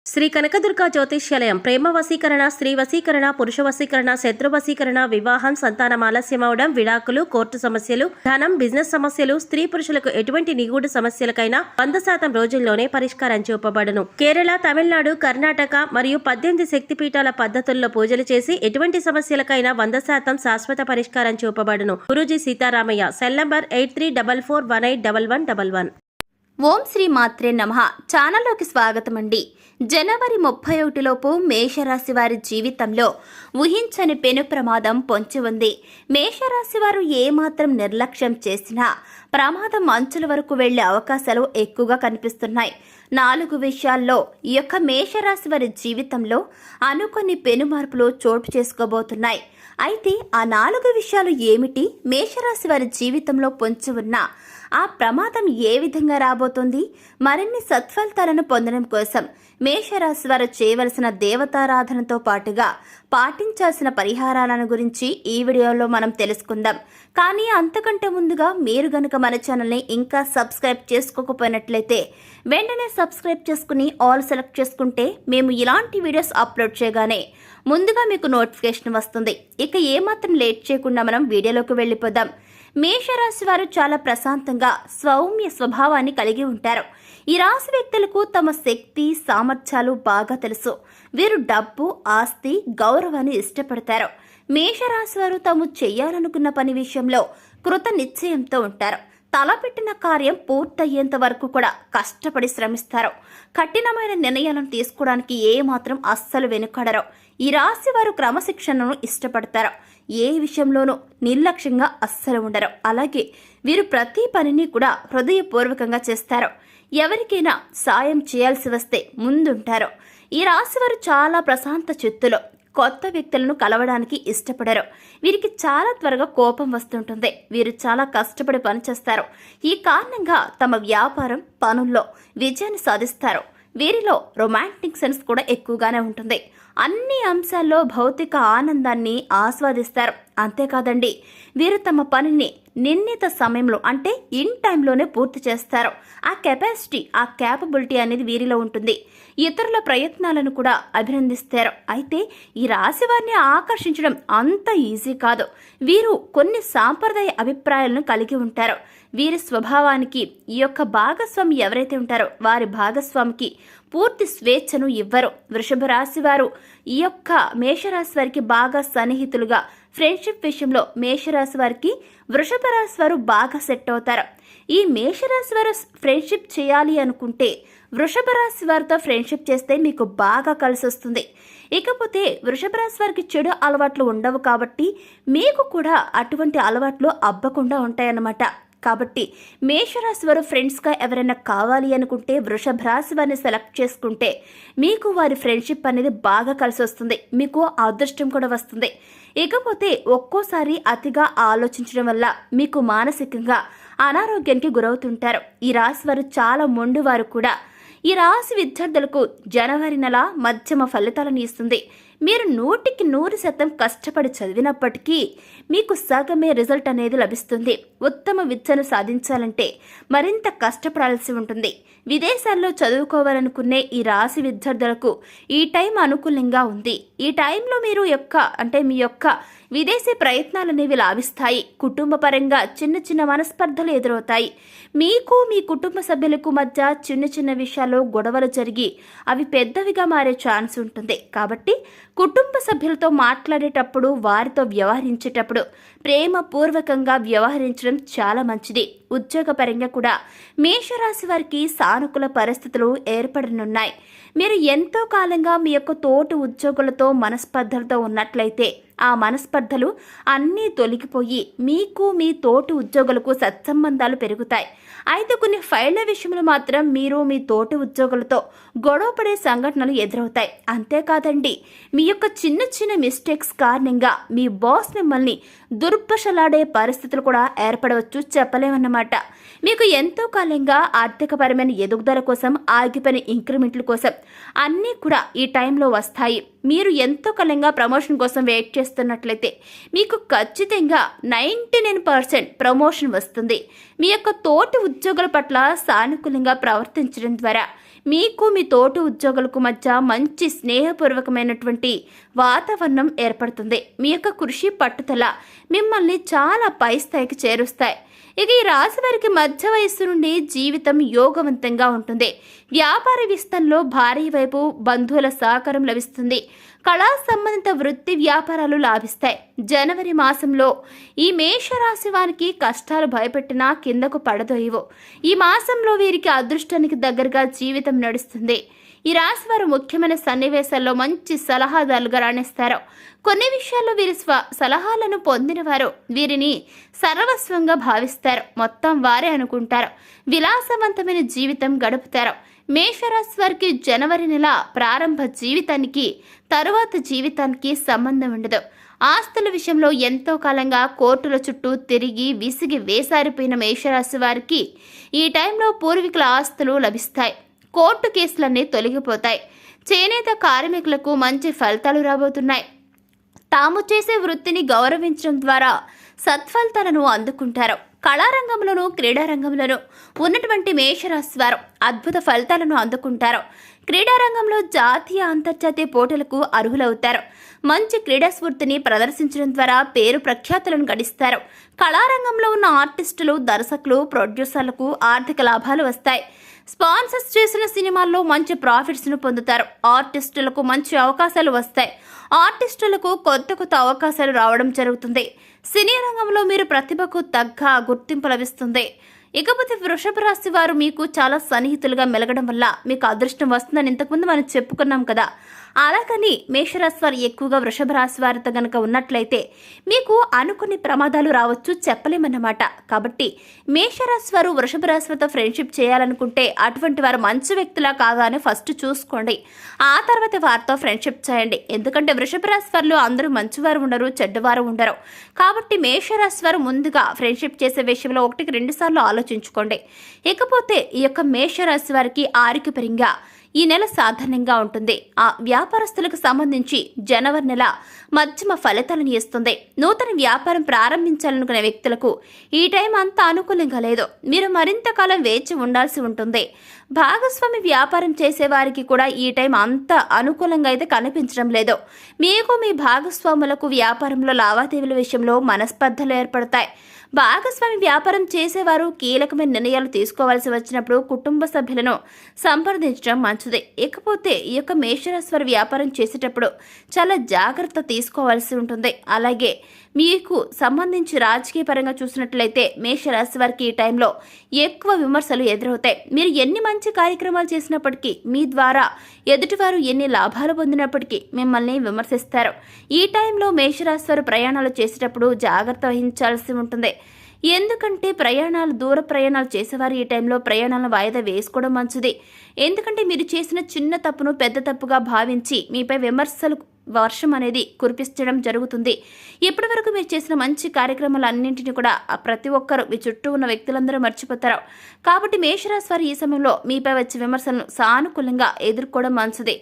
శ్రీ కనకదుర్గ జ్యోతిష్యాలయం ప్రేమ వశీకరణ, స్త్రీ వశీకరణ, పురుష వశీకరణ, శత్రు వశీకరణ, వివాహం, సంతానం ఆలస్యమవడం, విడాకులు, కోర్టు సమస్యలు, ధనం, బిజినెస్ సమస్యలు, స్త్రీ పురుషులకు ఎటువంటి నిగూఢ సమస్యలకైనా 100% రోజుల్లోనే పరిష్కారం చూపబడును. కేరళ, తమిళనాడు, కర్ణాటక మరియు 18 శక్తిపీఠాల పద్ధతుల్లో పూజలు చేసి ఎటువంటి సమస్యలకైనా 100% శాశ్వత పరిష్కారం చూపబడును. గురూజీ సీతారామయ్య. Cell number 8344181111. ఓం శ్రీ మాత్రే నమః. ఛానల్లోకి స్వాగతం అండి. జనవరి 31 లోపు మేషరాశి వారి జీవితంలో ఊహించని పెను ప్రమాదం పొంచి ఉంది. మేషరాశి వారు ఏమాత్రం నిర్లక్ష్యం చేసినా ప్రమాదం అంచుల వరకు వెళ్లే అవకాశాలు ఎక్కువగా కనిపిస్తున్నాయి. 4 విషయాల్లో ఈ యొక్క మేషరాశి వారి జీవితంలో అనుకోని పెను మార్పులు చోటు చేసుకోబోతున్నాయి. అయితే ఆ 4 విషయాలు ఏమిటి, మేషరాశి వారి జీవితంలో పొంచి ఉన్న ఆ ప్రమాదం ఏ విధంగా రాబోతుంది, మరిన్ని సత్ఫలితాలను పొందడం కోసం మేషరాశి వారు చేయవలసిన దేవతారాధనతో పాటుగా పాటించాల్సిన పరిహారాలను గురించి ఈ వీడియోలో మనం తెలుసుకుందాం. కానీ అంతకంటే ముందుగా మీరు గనుక మన ఛానల్ని ఇంకా సబ్స్క్రైబ్ చేసుకోకపోయినట్లయితే వెంటనే సబ్స్క్రైబ్ చేసుకుని ఆల్ సెలెక్ట్ చేసుకుంటే మేము ఇలాంటి వీడియోస్ అప్లోడ్ చేయగానే ముందుగా మీకు నోటిఫికేషన్ వస్తుంది. ఇక ఏమాత్రం లేట్ చేయకుండా మనం వీడియోలోకి వెళ్ళిపోదాం. మేషరాశి వారు చాలా ప్రశాంతంగా సౌమ్య స్వభావాన్ని కలిగి ఉంటారు. ఈ రాశి వ్యక్తులకు తమ శక్తి సామర్థ్యాలు బాగా తెలుసు. వీరు డబ్బు, ఆస్తి, గౌరవాన్ని ఇష్టపడతారు. మేషరాశి వారు తాము చేయాలనుకున్న పని విషయంలో కృత నిశ్చయంతో ఉంటారు. తలపెట్టిన కార్యం పూర్తయ్యేంత వరకు కూడా కష్టపడి శ్రమిస్తారు. కఠినమైన నిర్ణయాలను తీసుకోవడానికి ఏమాత్రం అస్సలు వెనుకడరు. ఈ రాశి వారు క్రమశిక్షణను ఇష్టపడతారు. ఏ విషయంలోనూ నిర్లక్ష్యంగా అస్సలు ఉండరు. అలాగే వీరు ప్రతి పనిని కూడా హృదయపూర్వకంగా చేస్తారు. ఎవరికైనా సాయం చేయాల్సి వస్తే ముందుంటారు. ఈ రాశి వారు చాలా ప్రశాంత చిత్తులు. కొత్త వ్యక్తులను కలవడానికి ఇష్టపడరు. వీరికి చాలా త్వరగా కోపం వస్తుంటుంది. వీరు చాలా కష్టపడి పనిచేస్తారు. ఈ కారణంగా తమ వ్యాపారం, పనుల్లో విజయాన్ని సాధిస్తారు. వీరిలో రొమాంటిక్ సెన్స్ కూడా ఎక్కువగానే ఉంటుంది. అన్ని అంశాల్లో భౌతిక ఆనందాన్ని ఆస్వాదిస్తారు. అంతేకాదండి, వీరు తమ పనిని నిర్ణీత సమయంలో అంటే ఇన్ టైంలోనే పూర్తి చేస్తారు. ఆ కెపాసిటీ, ఆ క్యాపబిలిటీ అనేది వీరిలో ఉంటుంది. ఇతరుల ప్రయత్నాలను కూడా అభినందిస్తారు. అయితే ఈ రాశి వారిని ఆకర్షించడం అంత ఈజీ కాదు. వీరు కొన్ని సాంప్రదాయ అభిప్రాయాలను కలిగి ఉంటారు. వీరి స్వభావానికి ఈ యొక్క భాగస్వామి ఎవరైతే ఉంటారో వారి భాగస్వామికి పూర్తి స్వేచ్ఛను ఇవ్వరు. వృషభ రాశి వారు ఈ యొక్క మేషరాశి వారికి బాగా సన్నిహితులుగా, ఫ్రెండ్షిప్ విషయంలో మేషరాశి వారికి వృషభ రాశి వారు బాగా సెట్ అవుతారు. ఈ మేషరాశి వారు ఫ్రెండ్షిప్ చేయాలి అనుకుంటే వృషభ రాశి వారితో ఫ్రెండ్షిప్ చేస్తే మీకు బాగా కలిసి వస్తుంది. ఇకపోతే వృషభ రాశి వారికి చెడు అలవాట్లు ఉండవు కాబట్టి మీకు కూడా అటువంటి అలవాట్లు అబ్బకుండా ఉంటాయన్నమాట. కాబట్టి మేషరాశి వారు ఫ్రెండ్స్గా ఎవరైనా కావాలి అనుకుంటే వృషభ రాశి వారిని సెలెక్ట్ చేసుకుంటే మీకు వారి ఫ్రెండ్షిప్ అనేది బాగా కలిసి వస్తుంది. మీకు అదృష్టం కూడా వస్తుంది. ఇకపోతే ఒక్కోసారి అతిగా ఆలోచించడం వల్ల మీకు మానసికంగా అనారోగ్యానికి గురవుతుంటారు. ఈ రాశి వారు చాలా మొండివారు కూడా. ఈ రాశి విద్యార్థులకు జనవరి నెల మధ్యమ ఫలితాలను ఇస్తుంది. మీరు 100% కష్టపడి చదివినప్పటికీ మీకు సగమే రిజల్ట్ అనేది లభిస్తుంది. ఉత్తమ విద్యను సాధించాలంటే మరింత కష్టపడాల్సి ఉంటుంది. విదేశాల్లో చదువుకోవాలనుకునే ఈ రాశి విద్యార్థులకు ఈ టైం అనుకూలంగా ఉంది. ఈ టైంలో మీరు మీ యొక్క విదేశీ ప్రయత్నాలు అనేవి లాభిస్తాయి. కుటుంబ పరంగా చిన్న చిన్న మనస్పర్ధలు ఎదురవుతాయి. మీకు మీ కుటుంబ సభ్యులకు మధ్య చిన్న చిన్న విషయాల్లో గొడవలు జరిగి అవి పెద్దవిగా మారే ఛాన్స్ ఉంటుంది. కాబట్టి కుటుంబ సభ్యులతో మాట్లాడేటప్పుడు, వారితో వ్యవహరించేటప్పుడు ప్రేమపూర్వకంగా వ్యవహరించడం చాలా మంచిది. ఉద్యోగపరంగా కూడా మేషరాశి వారికి సానుకూల పరిస్థితులు ఏర్పడనున్నాయి. మీరు ఎంతో కాలంగా మీ యొక్క తోటి ఉద్యోగులతో మనస్పర్ధలతో ఉన్నట్లయితే ఆ మనస్పర్ధలు అన్నీ తొలగిపోయి మీకు మీ తోటి ఉద్యోగులకు సత్సంబంధాలు పెరుగుతాయి. అయితే కొన్ని ఫైళ్ల విషయంలో మాత్రం మీరు మీ తోటి ఉద్యోగులతో గొడవపడే సంఘటనలు ఎదురవుతాయి. అంతేకాదండి, మీ యొక్క చిన్న చిన్న మిస్టేక్స్ కారణంగా మీ బాస్ మిమ్మల్ని దుర్భషలాడే పరిస్థితులు కూడా ఏర్పడవచ్చు, చెప్పలేమన్నమాట. మీకు ఎంతో కాలంగా ఆర్థికపరమైన ఎదుగుదల కోసం, ఆగిపోయిన ఇంక్రిమెంట్ల కోసం అన్నీ కూడా ఈ టైంలో వస్తాయి. మీరు ఎంతో కాలంగా ప్రమోషన్ కోసం వెయిట్ చేస్తున్నట్లయితే మీకు ఖచ్చితంగా 99% ప్రమోషన్ వస్తుంది. మీ యొక్క తోటి ఉద్యోగుల పట్ల సానుకూలంగా ప్రవర్తించడం ద్వారా మీకు మీ తోటి ఉద్యోగులకు మధ్య మంచి స్నేహపూర్వకమైనటువంటి వాతావరణం ఏర్పడుతుంది. మీ యొక్క కృషి పట్టుదల మిమ్మల్ని చాలా పై స్థాయికి చేరుస్తాయి. ఇక ఈ రాశి వారికి మధ్య వయస్సు నుండి జీవితం యోగవంతంగా ఉంటుంది. వ్యాపార విస్తరణలో భారీ వైపు బంధువుల సహకారం లభిస్తుంది. కళా సంబంధిత వృత్తి వ్యాపారాలు లాభిస్తాయి. జనవరి మాసంలో ఈ మేషరాశి వారికి కష్టాలు భయపెట్టినా కిందకు పడదోయవు. ఈ మాసంలో వీరికి అదృష్టానికి దగ్గరగా జీవితం నడుస్తుంది. ఈ రాశి వారు ముఖ్యమైన సన్నివేశాల్లో మంచి సలహాదారులుగా రాణిస్తారు. కొన్ని విషయాల్లో వీరి సలహాలను పొందిన వారు వీరిని సర్వస్వంగా భావిస్తారు. మొత్తం వారే అనుకుంటారు. విలాసవంతమైన జీవితం గడుపుతారు. మేషరాశి వారికి జనవరి నెల ప్రారంభ జీవితానికి తరువాత జీవితానికి సంబంధం ఉండదు. ఆస్తుల విషయంలో ఎంతో కాలంగా కోర్టుల చుట్టూ తిరిగి విసిగి వేసారిపోయిన మేషరాశి వారికి ఈ టైంలో పూర్వీకుల ఆస్తులు లభిస్తాయి. కోర్టు కేసులన్నీ తొలగిపోతాయి. చేనేత కార్మికులకు మంచి ఫలితాలు రాబోతున్నాయి. తాము చేసే వృత్తిని గౌరవించడం ద్వారా సత్ఫలితాలను అందుకుంటారు. కళారంగంలోనూ క్రీడారంగంలోనూ ఉన్నటువంటి మేషరాశి వారు అద్భుత ఫలితాలను అందుకుంటారు. క్రీడారంగంలో జాతీయ అంతర్జాతీయ పోటీలకు అర్హులవుతారు. మంచి క్రీడా స్ఫూర్తిని ప్రదర్శించడం ద్వారా పేరు ప్రఖ్యాతులను గడిస్తారు. కళారంగంలో ఉన్న ఆర్టిస్టులు, దర్శకులు, ప్రొడ్యూసర్లకు ఆర్థిక లాభాలు వస్తాయి. స్పాన్సర్స్ చేసిన సినిమాల్లో మంచి ప్రాఫిట్స్ను పొందుతారు. ఆర్టిస్టులకు మంచి అవకాశాలు వస్తాయి. ఆర్టిస్టులకు కొత్త కొత్త అవకాశాలు రావడం జరుగుతుంది. సినీ రంగంలో మీరు ప్రతిభకు తగ్గ గుర్తింపు లభిస్తుంది. ఇకపోతే వృషభ రాశి వారు మీకు చాలా సన్నిహితులుగా మెలగడం వల్ల మీకు అదృష్టం వస్తుందని ఇంతకుముందు మనం చెప్పుకున్నాం కదా. అలాగని మేషరాశి వారు ఎక్కువగా వృషభ రాశి వారితో గనక ఉన్నట్లయితే మీకు అనుకునే ప్రమాదాలు రావచ్చు, చెప్పలేమన్నమాట. కాబట్టి మేషరాశి వారు వృషభ రాశి వారితో ఫ్రెండ్షిప్ చేయాలనుకుంటే అటువంటి వారు మంచి వ్యక్తులా కాగానే ఫస్ట్ చూసుకోండి. ఆ తర్వాత వారితో ఫ్రెండ్షిప్ చేయండి. ఎందుకంటే వృషభ రాశి వారిలో అందరూ మంచివారు ఉండరు, చెడ్డవారు ఉండరు. కాబట్టి మేషరాశి వారు ముందుగా ఫ్రెండ్షిప్ చేసే విషయంలో 1-2 సార్లు ఆలోచించుకోండి. ఇకపోతే ఈ యొక్క మేషరాశి వారికి ఆరోగ్యపరంగా ఈ నెల సాధారణంగా ఉంటుంది. ఆ వ్యాపారస్తులకు సంబంధించి జనవరి నెల మధ్యమ ఫలితాలను ఇస్తుంది. నూతన వ్యాపారం ప్రారంభించాలనుకునే వ్యక్తులకు ఈ టైం అంత అనుకూలంగా లేదు. మీరు మరింత కాలం వేచి ఉండాల్సి ఉంటుంది. భాగస్వామి వ్యాపారం చేసేవారికి కూడా ఈ టైం అంత అనుకూలంగా అయితే కనిపించడం లేదు. మీకు మీ భాగస్వాములకు వ్యాపారంలో లావాదేవీల విషయంలో మనస్పర్ధలు ఏర్పడతాయి. భాగస్వామి వ్యాపారం చేసేవారు కీలకమైన నిర్ణయాలు తీసుకోవాల్సి వచ్చినప్పుడు కుటుంబ సభ్యులను సంప్రదించడం మంచిది. ఇకపోతే ఈ యొక్క మేషరాశి వారు వ్యాపారం చేసేటప్పుడు చాలా జాగ్రత్త తీసుకోవాల్సి ఉంటుంది. అలాగే మీకు సంబంధించి రాజకీయ పరంగా చూసినట్లయితే మేషరాశి వారికి ఈ టైంలో ఎక్కువ విమర్శలు ఎదురవుతాయి. మీరు ఎన్ని మంచి కార్యక్రమాలు చేసినప్పటికీ, మీ ద్వారా ఎదుటివారు ఎన్ని లాభాలు పొందినప్పటికీ మిమ్మల్ని విమర్శిస్తారు. ఈ టైంలో మేషరాశి వారు ప్రయాణాలు చేసేటప్పుడు జాగ్రత్త వహించాల్సి ఉంటుంది. ఎందుకంటే దూర ప్రయాణాలు చేసేవారు ఈ టైంలో ప్రయాణాలను వాయిదా వేసుకోవడం మంచిది. ఎందుకంటే మీరు చేసిన చిన్న తప్పును పెద్ద తప్పుగా భావించి మీపై విమర్శలు వర్షం అనేది కురిపించడం జరుగుతుంది. ఇప్పటి వరకు మీరు చేసిన మంచి కార్యక్రమాలన్నింటినీ కూడా ప్రతి ఒక్కరు మీ చుట్టూ ఉన్న వ్యక్తులందరూ మర్చిపోతారు. కాబట్టి మేషరాశి వారు ఈ సమయంలో మీపై వచ్చే విమర్శలను సానుకూలంగా ఎదుర్కోవడం మంచిది.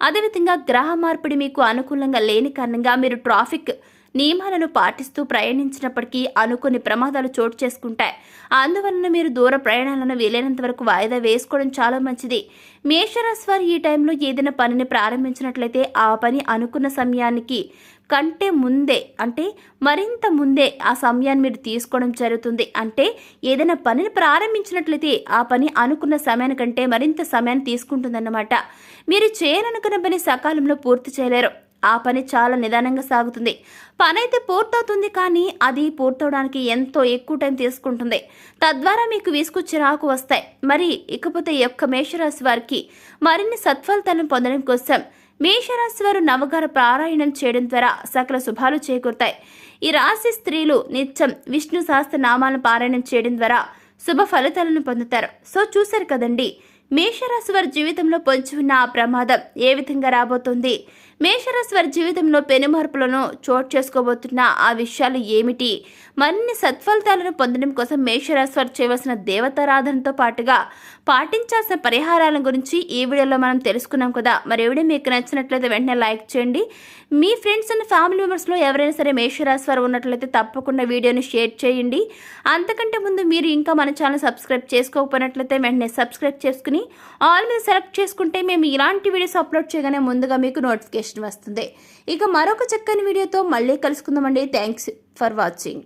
అదేవిధంగా గ్రహ మార్పిడి మీకు అనుకూలంగా లేని కారణంగా మీరు ట్రాఫిక్ నియమాలను పాటిస్తూ ప్రయాణించినప్పటికీ అనుకుని ప్రమాదాలు చోటు చేసుకుంటాయి. అందువలన మీరు దూర ప్రయాణాలను వీలైనంత వరకు వాయిదా వేసుకోవడం చాలా మంచిది. మేషరాశి వారు ఈ టైంలో ఏదైనా పనిని ప్రారంభించినట్లయితే ఆ పని అనుకున్న సమయానికి కంటే ముందే, అంటే మరింత ముందే ఆ సమయాన్ని మీరు తీసుకోవడం జరుగుతుంది. అంటే ఏదైనా పనిని ప్రారంభించినట్లయితే ఆ పని అనుకున్న సమయానికంటే మరింత సమయాన్ని తీసుకుంటుందన్నమాట. మీరు చేయాలనుకున్న పని సకాలంలో పూర్తి చేయలేరు. ఆ పని చాలా నిదానంగా సాగుతుంది. పని అయితే పూర్తవుతుంది, కానీ అది పూర్తవడానికి ఎంతో ఎక్కువ టైం తీసుకుంటుంది. తద్వారా మీకు విసుగు చిరాకు వస్తాయి. మరి ఇకపోతే ఈ యొక్క మేషరాశి వారికి మరిన్ని సత్ఫలితాలను పొందడం కోసం మేషరాశి వారు నవగ్రహ పారాయణం చేయడం ద్వారా సకల శుభాలు చేకూరుతాయి. ఈ రాశి స్త్రీలు నిత్యం విష్ణు సహస్ర నామాలను పారాయణం చేయడం ద్వారా శుభ ఫలితాలను పొందుతారు. సో చూశారు కదండి, మేషరాశి వారి జీవితంలో పొంచి ఉన్న ఆ ప్రమాదం ఏ విధంగా రాబోతుంది, మేషరాశి వారి జీవితంలో పెనుమార్పులను చోటు చేసుకోబోతున్న ఆ విషయాలు ఏమిటి? మరిన్ని సత్ఫలితాలను పొందడం కోసం మేషరాశి వారు చేయవలసిన దేవతారాధనతో పాటుగా పాటించాల్సిన పరిహారాల గురించి ఈ వీడియోలో మనం తెలుసుకున్నాం కదా. మరి వీడియో మీకు నచ్చినట్లయితే వెంటనే లైక్ చేయండి. మీ ఫ్రెండ్స్ అండ్ ఫ్యామిలీ మెంబర్స్లో ఎవరైనా సరే మేషరాశి వారు ఉన్నట్లయితే తప్పకుండా వీడియోని షేర్ చేయండి. అంతకంటే ముందు మీరు ఇంకా మన ఛానల్ సబ్స్క్రైబ్ చేసుకోకపోయినట్లయితే వెంటనే సబ్స్క్రైబ్ చేసుకుని ఆల్ మీద సెలెక్ట్ చేసుకుంటే మేము ఇలాంటి వీడియోస్ అప్లోడ్ చేయగానే ముందుగా మీకు నోటిఫికేషన్ వస్తుంది. ఇక మరొక చక్కని వీడియోతో మళ్ళీ కలుసుకుందామండి. Thanks for watching.